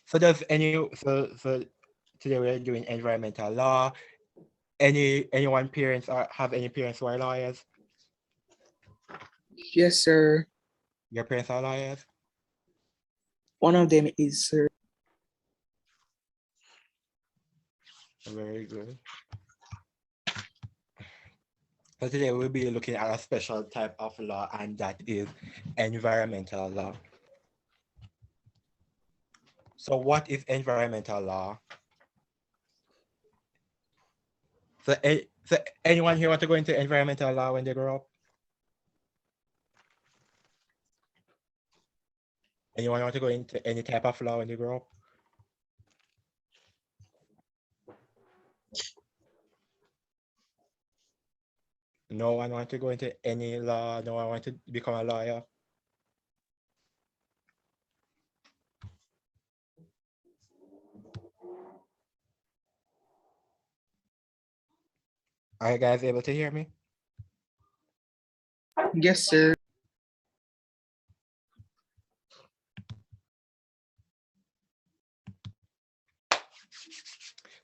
So does any so today we're doing environmental law. Anyone parents or have any parents who are lawyers? Yes, sir. Your parents are lawyers? One of them is sir. Very good. So today we'll be looking at a special type of law, and that is environmental law. So what is environmental law? So anyone here want to go into environmental law when they grow up? Anyone want to go into any type of law when they grow up? No one want to go into any law. No one want to become a lawyer. Are you guys able to hear me? Yes, sir.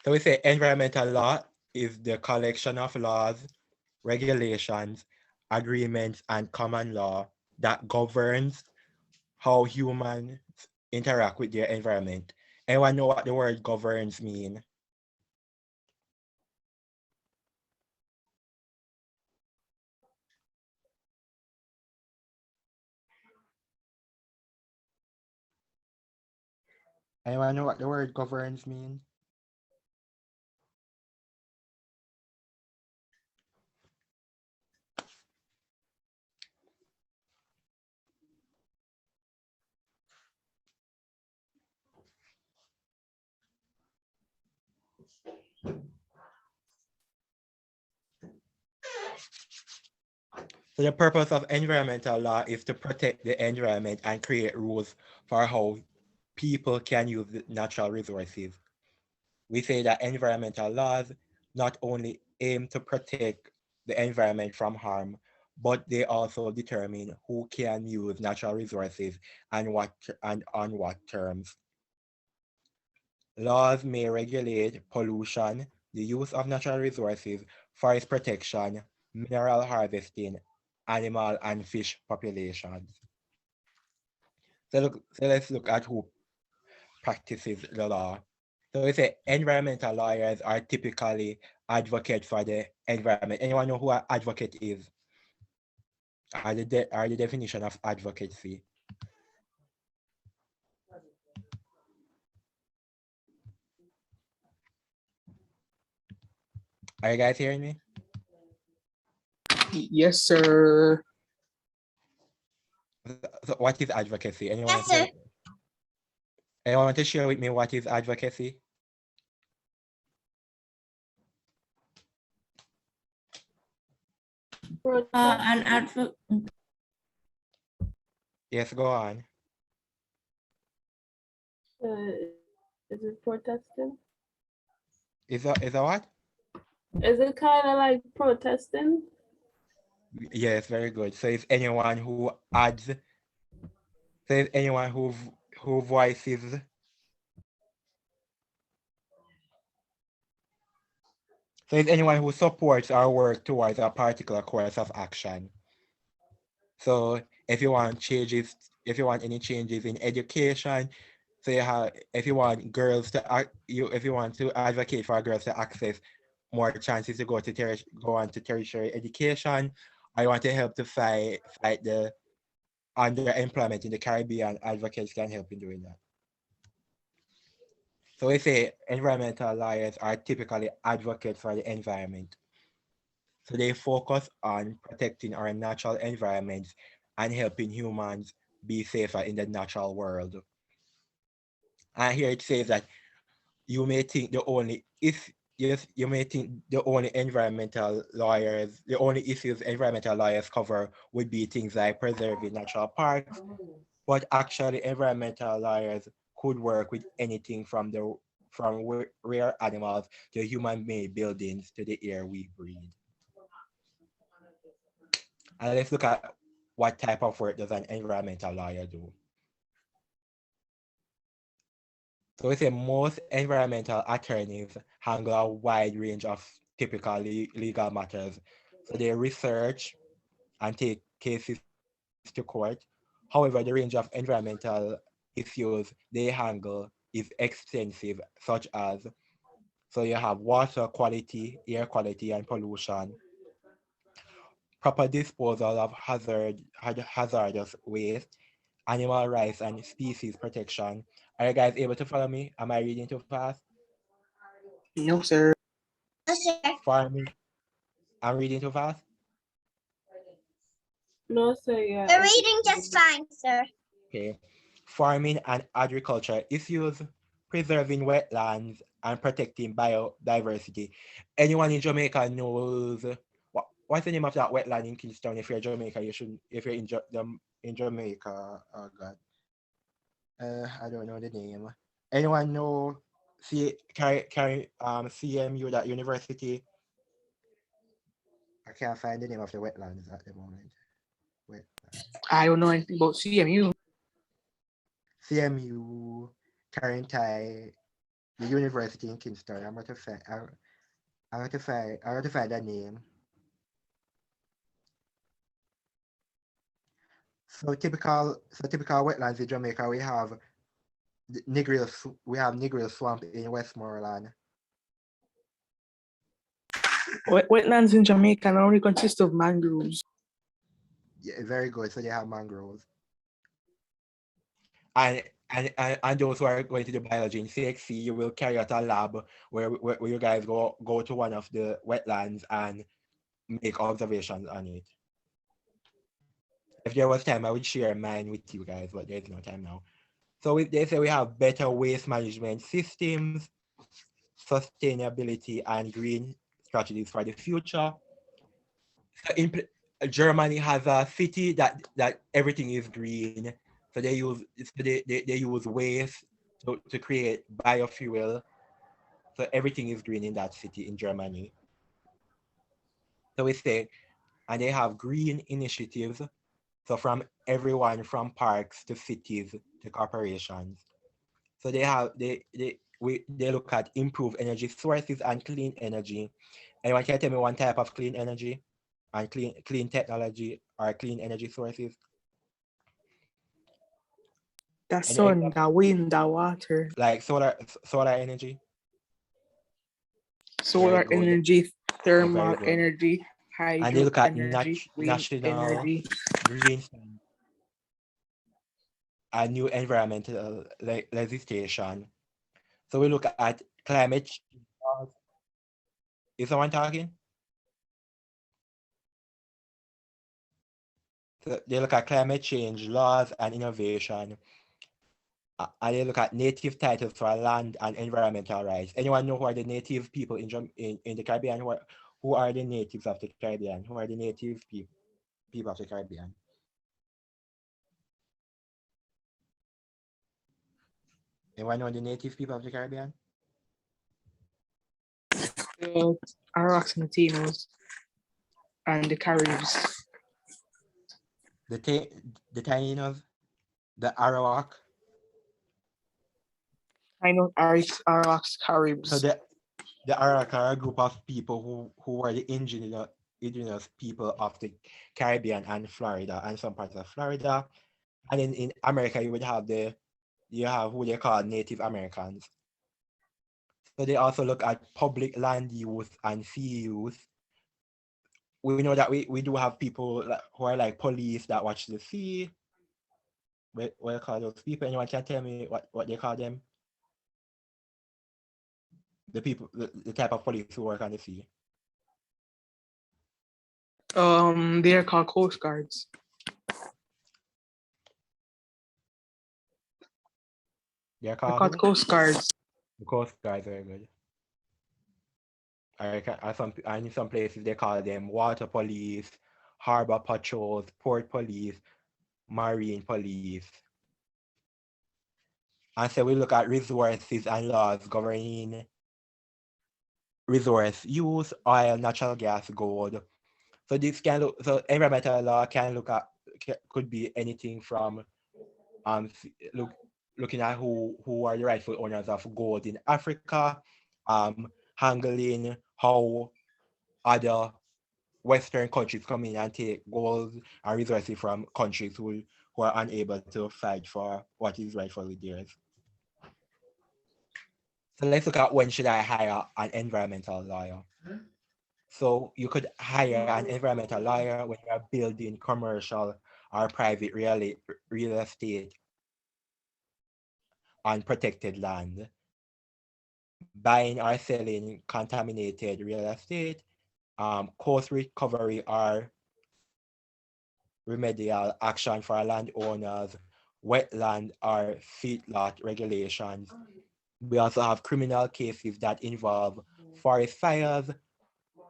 So we say environmental law is the collection of laws, regulations, agreements, and common law that governs how humans interact with their environment. Anyone know what the word governs mean? Anyone know what the word governs mean? So the purpose of environmental law is to protect the environment and create rules for how people can use the natural resources. We say that environmental laws not only aim to protect the environment from harm, but they also determine who can use natural resources and on what terms. Laws may regulate pollution, the use of natural resources, forest protection, mineral harvesting, animal and fish populations. So let's look at who practices the law. So we say environmental lawyers are typically advocates for the environment. Anyone know who an advocate is? Are the definition of advocacy? Are you guys hearing me? Yes, sir. So what is advocacy? Anyone want to share with me what is advocacy? An advocate. Yes, go on. Is it protesting? Is that what? Is it kind of like protesting? Yes, very good. So if anyone who adds, so if anyone who voices, so if anyone who supports or works towards a particular course of action. So if you want changes, if you want any changes in education, so if you want girls to if you want to advocate for girls to access more chances to go on to tertiary education, I want to help to fight the underemployment in the Caribbean. Advocates can help in doing that. So we say environmental lawyers are typically advocates for the environment. So they focus on protecting our natural environments and helping humans be safer in the natural world. And here it says that you may think the only if yes, you may think the only the only issues environmental lawyers cover would be things like preserving natural parks, but actually environmental lawyers could work with anything from rare animals to human-made buildings to the air we breathe. And let's look at what type of work does an environmental lawyer do. So we say most environmental attorneys handle a wide range of typical legal matters. So they research and take cases to court. However, the range of environmental issues they handle is extensive, such as so you have water quality, air quality, and pollution, proper disposal of hazardous waste, animal rights, and species protection. Are you guys able to follow me? Am I reading too fast? No, sir. No, sir. Farming. I'm reading too fast. No, sir, yeah. You're reading just fine, sir. Okay. Farming and agriculture issues, preserving wetlands, and protecting biodiversity. Anyone in Jamaica knows what's the name of that wetland in Kingston? If you're Jamaica, you should. If you're in Jamaica, oh God, I don't know the name. Anyone know? CMU, that university? I can't find the name of the wetlands at the moment. I don't know anything about CMU. CMU, Carrington, the university in Kingston. I'm going to find. I'm going to find that name. So typical wetlands in Jamaica, we have Negril Swamp in Westmoreland. Wetlands in Jamaica only consist of mangroves. Yeah, very good. So they have mangroves. And those who are going to do biology in CXC, you will carry out a lab where you guys go to one of the wetlands and make observations on it. If there was time, I would share mine with you guys, but there's no time now. So they say we have better waste management systems, sustainability, and green strategies for the future. So Germany has a city that everything is green. So they use waste to create biofuel. So everything is green in that city in Germany. So we say, and they have green initiatives. So from everyone from parks to cities to corporations. So they look at improved energy sources and clean energy. Anyone can tell me one type of clean energy and clean technology or clean energy sources? The sun, the wind, the water, Like solar energy. solar good. energy, Very thermal good. energy, And they hydro look at energy, wind national energy. green and new environmental legislation. So we look at climate change. Is someone talking? So they look at climate change, laws, and innovation. And they look at native titles for land and environmental rights. Anyone know who are the native people in the Caribbean? Who are the natives of the Caribbean? Who are the native people of the Caribbean? Anyone know the native people of the Caribbean? The Arawaks and Latinos, and the Caribs. The Tainos, the Arawak. I know Arawaks, Caribs. So the Arawak are a group of people who were the indigenous people of the Caribbean and Florida and some parts of Florida. And in America, you have who they call Native Americans. So they also look at public land use and sea use. We know that we do have people who are like police that watch the sea. What do you call those people? Anyone can tell me what they call them? The people, the type of police who work on the sea. They're called Coast Guards. They're They're called called Coast Guards. The Coast Guards are good. In some places they call them water police, harbor patrols, port police, marine police. And so we look at resources and laws governing resource use, oil, natural gas, gold. So environmental law could be anything from looking at who are the rightful owners of gold in Africa, handling how other Western countries come in and take gold and resources from countries who are unable to fight for what is rightfully theirs. So let's look at when should I hire an environmental lawyer. So you could hire an environmental lawyer when you're building commercial or private real estate on protected land, buying or selling contaminated real estate, cost recovery or remedial action for landowners, wetland or feedlot regulations. We also have criminal cases that involve forest fires,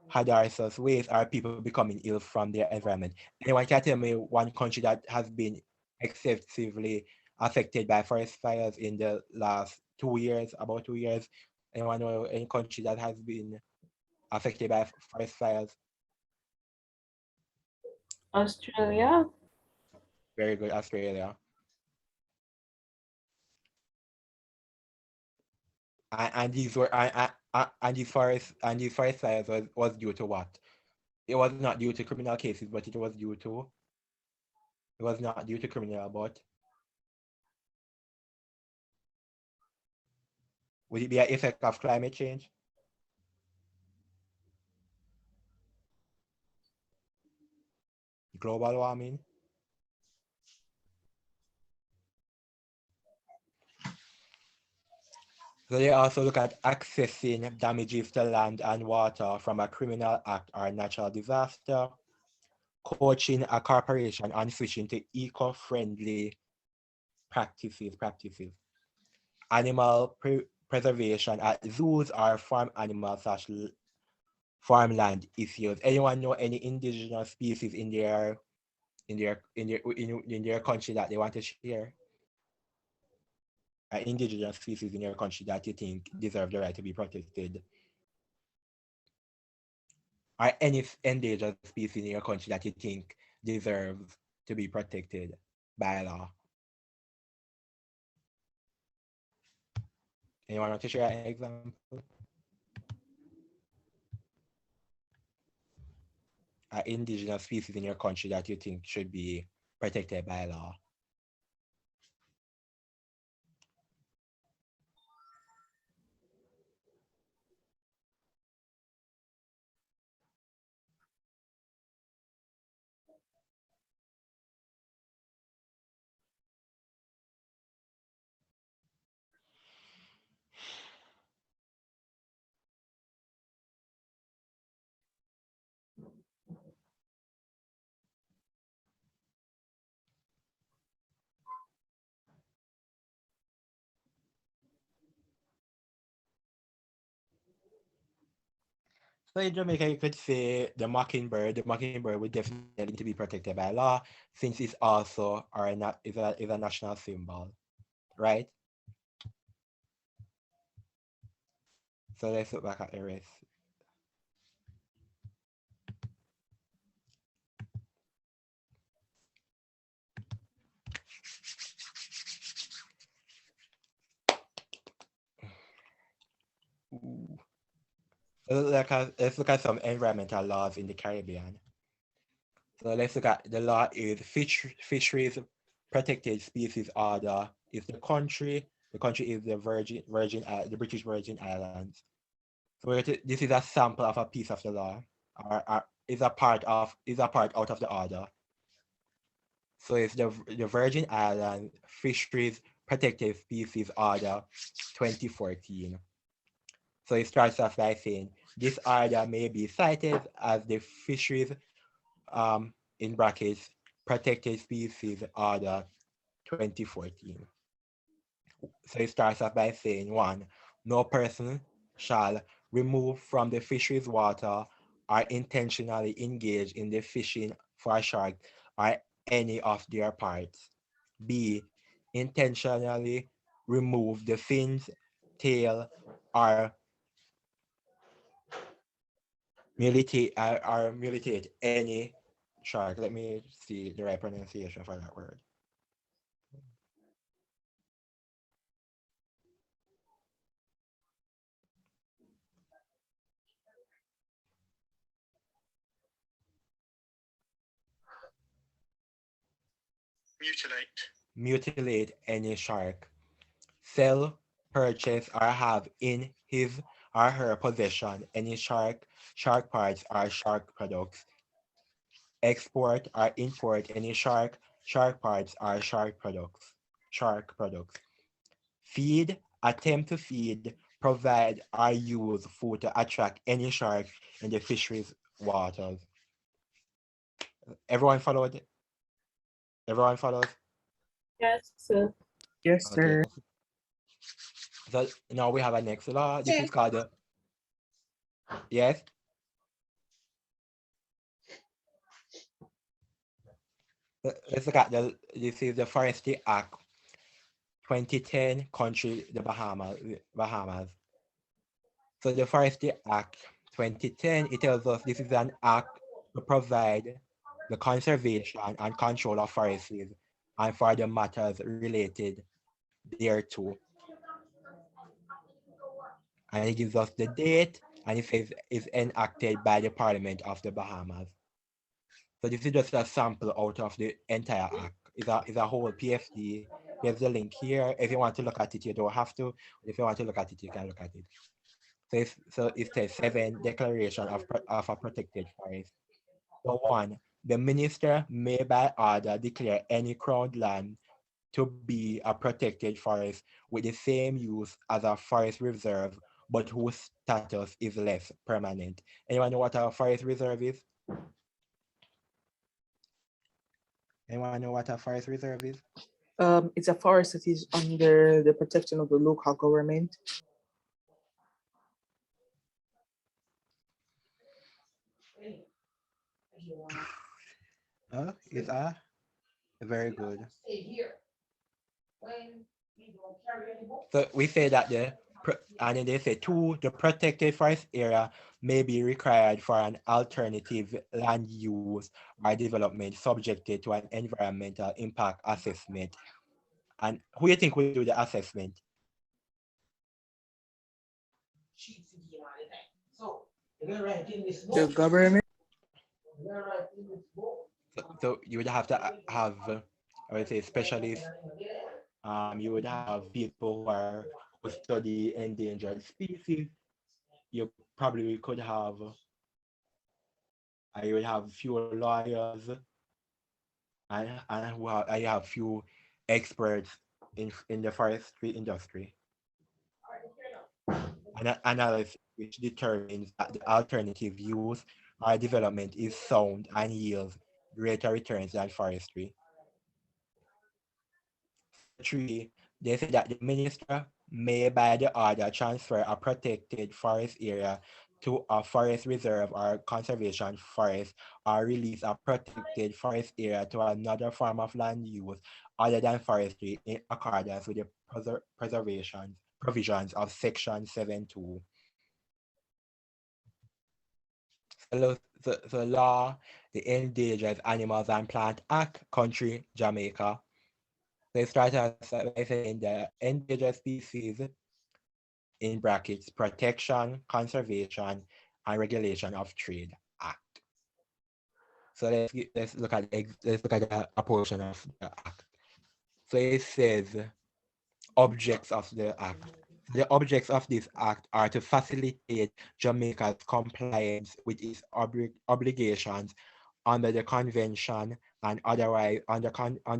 hazardous waste, or people becoming ill from their environment. Anyone can tell me one country that has been excessively affected by forest fires in the last 2 years, about 2 years? Anyone know any country that has been affected by forest fires? Australia. Very good, Australia. And these were and these forest fires was due to what? It was not due to criminal cases, but it was not due to criminal, but would it be an effect of climate change? Global warming? So they also look at accessing damages to land and water from a criminal act or natural disaster, coaching a corporation on switching to eco-friendly practices, animal preservation at zoos or farm animal / farmland issues. Anyone know any indigenous species in their country that they want to share? Indigenous species in your country that you think deserve the right to be protected? Or any endangered species in your country that you think deserves to be protected by law? Anyone want to share an example? Indigenous species in your country that you think should be protected by law? So in Jamaica, you could say the mockingbird. The mockingbird would definitely need to be protected by law, since it's also is a national symbol, right? So let's look back at the rest. Let's look at some environmental laws in the Caribbean. So let's look at the law is fisheries protected species order is the country. The country is the the British Virgin Islands. So this is a sample of a piece of the law, or is a part out of the order. So it's the Virgin Islands Fisheries Protected Species Order 2014. So it starts off by saying this order may be cited as the fisheries in brackets protected species order 2014. So it starts off by saying 1, no person shall remove from the fisheries water or intentionally engage in the fishing for shark or any of their parts. B, intentionally remove the fins, tail, or mutilate any shark. Let me see the right pronunciation for that word. mutilate any shark, sell, purchase, or have in his or her possession any shark parts or shark products, export or import any shark parts or shark products, feed, attempt to feed, provide, or use food to attract any shark in the fisheries waters. Everyone followed? Everyone follows? Yes, sir. Yes, Okay. sir. So now we have a next law. This is called the, yes? Let's look at this is the Forestry Act 2010, country, the Bahamas. So the Forestry Act 2010, it tells us this is an act to provide the conservation and control of forests and for the matters related thereto. And it gives us the date, and it says it's enacted by the Parliament of the Bahamas. So this is just a sample out of the entire act. It's a whole PFD. There's the link here. If you want to look at it, you don't have to. If you want to look at it, you can look at it. So it says 7 declaration of a protected forest. So 1, the minister may by order declare any crown land to be a protected forest with the same use as a forest reserve, but whose status is less permanent. Anyone know what a forest reserve is? Anyone know what a forest reserve is? It's a forest that is under the protection of the local government. Is very good. So we say that and then they say 2, the protected forest area may be required for an alternative land use or development subjected to an environmental impact assessment. And who do you think will do the assessment? The government. So you would have to have, I would say, specialists. You would have people who study endangered species. You probably could have, you would have few lawyers, and you have few experts in the forestry industry. An analysis which determines that the alternative use or development is sound and yields greater returns than forestry. 3, they say that the minister may by the order transfer a protected forest area to a forest reserve or conservation forest, or release a protected forest area to another form of land use other than forestry in accordance with the preservation provisions of section 7.2. The law, the Endangered Animals and Plant Act, country, Jamaica. They start by saying the endangered species, in brackets, protection, conservation, and regulation of trade act. So let's look at a portion of the act. So it says objects of the act. The objects of this act are to facilitate Jamaica's compliance with its obligations under the convention and otherwise under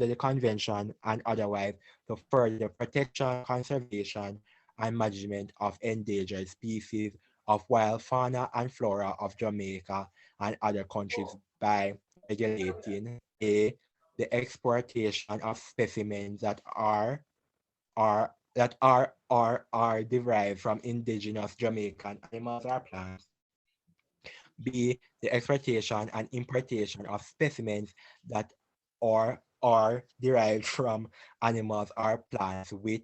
the convention and otherwise to further protection, conservation, and management of endangered species of wild fauna and flora of Jamaica and other countries by regulating a the exportation of specimens that are derived from indigenous Jamaican animals or plants. B, the exportation and importation of specimens that are derived from animals or plants with,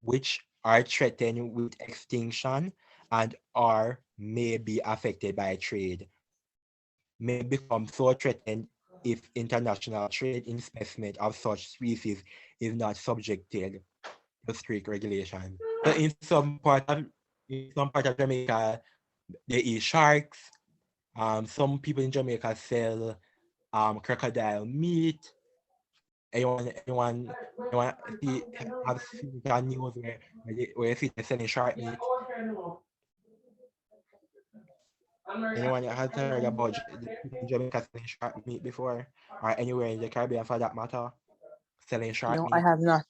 which are threatened with extinction and or may be affected by trade, may become so threatened if international trade in specimens of such species is not subjected to strict regulation. So in some part of Jamaica, they eat sharks. Some people in Jamaica sell crocodile meat. Anyone see have seen that news where you see they're selling shark meat? Anyone has heard about the people in Jamaica selling shark meat before, or anywhere in the Caribbean for that matter, selling shark No, meat? I have not.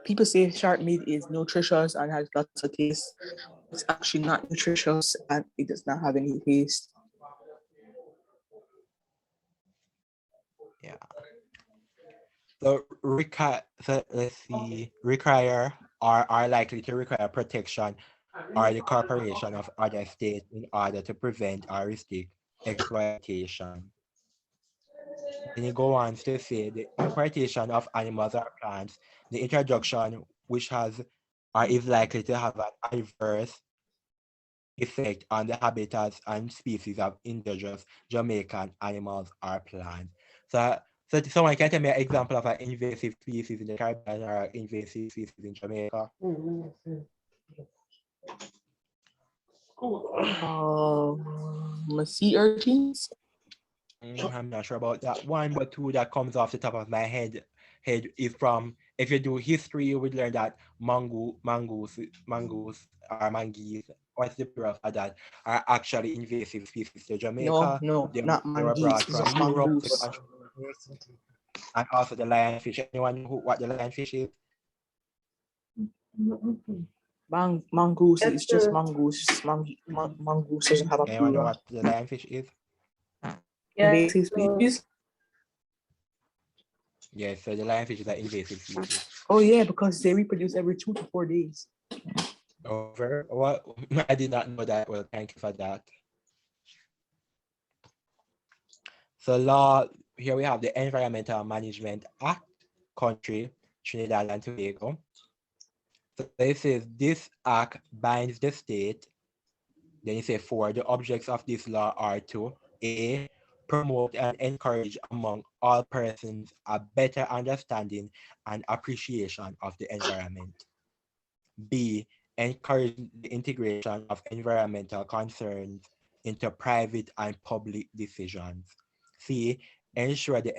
People say shark meat is nutritious and has lots of taste. It's actually not nutritious and it does not have any taste. Yeah. So let's see, require or are likely to require protection or the cooperation of other states in order to prevent or restrict exploitation. Then it go on to say the importation of animals or plants, the introduction which has or is likely to have an adverse effect on the habitats and species of indigenous Jamaican animals or plants. So someone can tell me an example of an invasive species in the Caribbean or an invasive species in Jamaica? Sea urchins. I'm not sure about that one, but two that comes off the top of my head is from, if you do history, you would learn that mongoose or mangees, what's the plural for that, are actually invasive species to Jamaica. No, not They were brought mangees, it's from just Europe to the mongoose. country. And also the lionfish. Anyone know what the lionfish is? Mongoose is just Yes, mongoose. Mongoose doesn't have a Anyone know plural. what the lionfish is? Invasive species. Yes, so the lionfish is an invasive species. Oh yeah, because they reproduce every 2 to 4 days. Over. What? I did not know that. Well, thank you for that. So here we have the Environmental Management Act, country, Trinidad and Tobago. So it says this act binds the state. Then you say 4, the objects of this law are to A, promote and encourage among all persons a better understanding and appreciation of the environment. B, encourage the integration of environmental concerns into private and public decisions. C, ensure the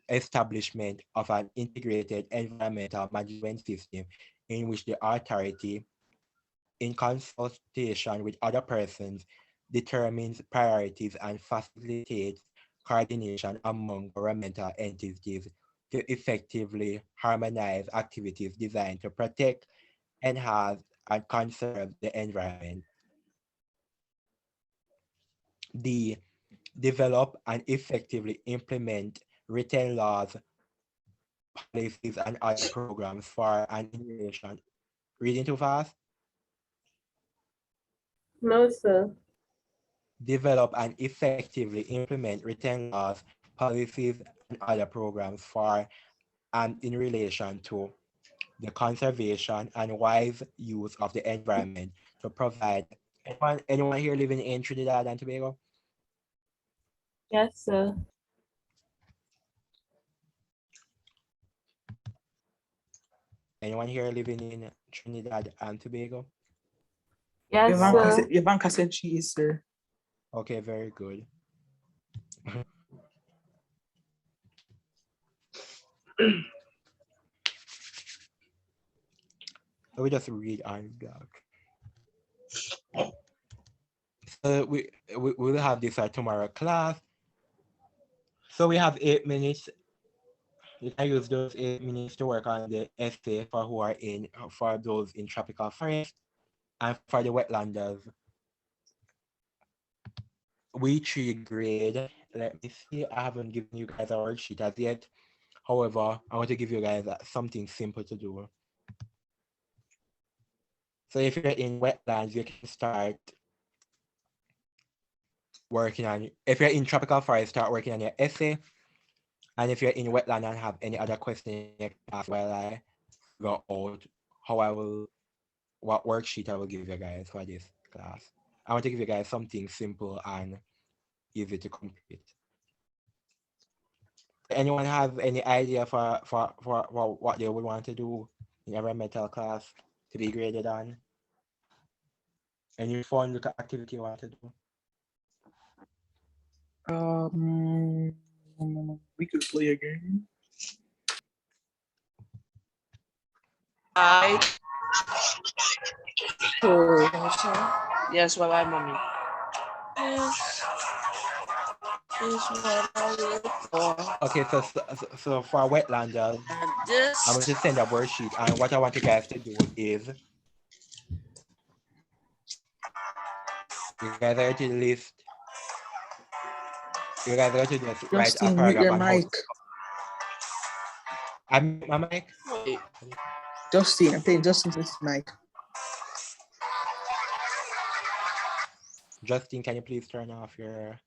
establishment of an integrated environmental management system in which the authority, in consultation with other persons, determines priorities and facilitates coordination among governmental entities to effectively harmonize activities designed to protect, enhance, and conserve the environment. D, develop and effectively implement written laws, policies, and other programs for and in relation. Reading too fast? No, sir. Develop and effectively implement written laws, policies, and other programs for and in relation to the conservation and wise use of the environment to provide. Anyone here living in Trinidad and Tobago? Yes, sir. Anyone here living in Trinidad and Tobago? Yes, sir. Ivanka said she is, sir. Okay, very good. So we just read on back. So we will have this tomorrow class. So we have 8 minutes. You can use those 8 minutes to work on the essay for those in tropical forest and for the wetlanders. We 3 grade. Let me see. I haven't given you guys a worksheet as yet. However, I want to give you guys something simple to do. So if you're in wetlands, you can start working on, if you're in tropical forest, start working on your essay. And if you're in wetland and have any other questions, you can ask while I figure out what worksheet I will give you guys for this class. I want to give you guys something simple and easy to complete. Anyone have any idea for what they would want to do in environmental class to be graded on? Any fun little activity you want to do? We could play a game. I So, yes, what I mommy. This is what I live for. Okay, so for wetlanders, And I'm this going to send a worksheet, and what I want you guys to do is you guys are to list. You guys are to just write a Justin, mute paragraph your on how. mic. I'm my mic. wait, Justin, I'm playing Justin's mic. Justin, can you please turn off your?